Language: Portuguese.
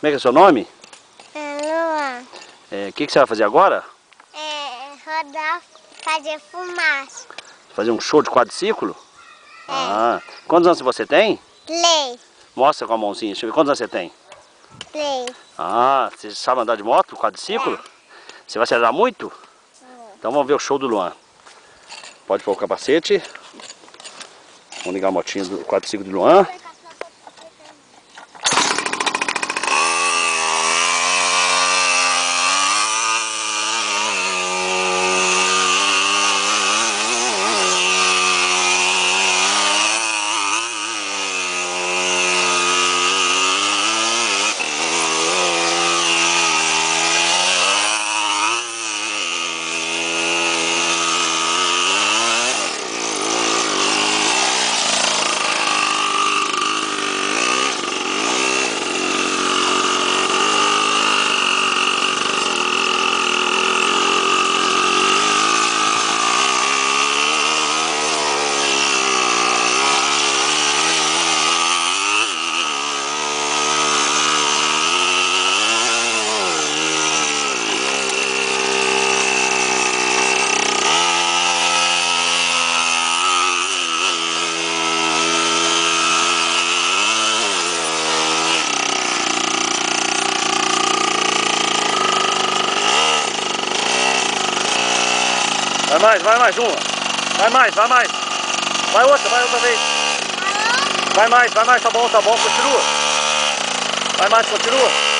Como é que é o seu nome? Luan. O que você vai fazer agora? Rodar, fazer fumaça. Fazer um show de quadriciclo? Ah, quantos anos você tem? 3. Mostra com a mãozinha, deixa eu ver. Quantos anos você tem? 3. Ah, você sabe andar de moto, quadriciclo? Você vai acelerar muito? Então vamos ver o show do Luan. Pode pôr o capacete. Vamos ligar a motinha do quadriciclo do Luan. Vai mais uma. Vai mais. Vai outra vez. Vai mais, tá bom, continua. Vai mais, continua.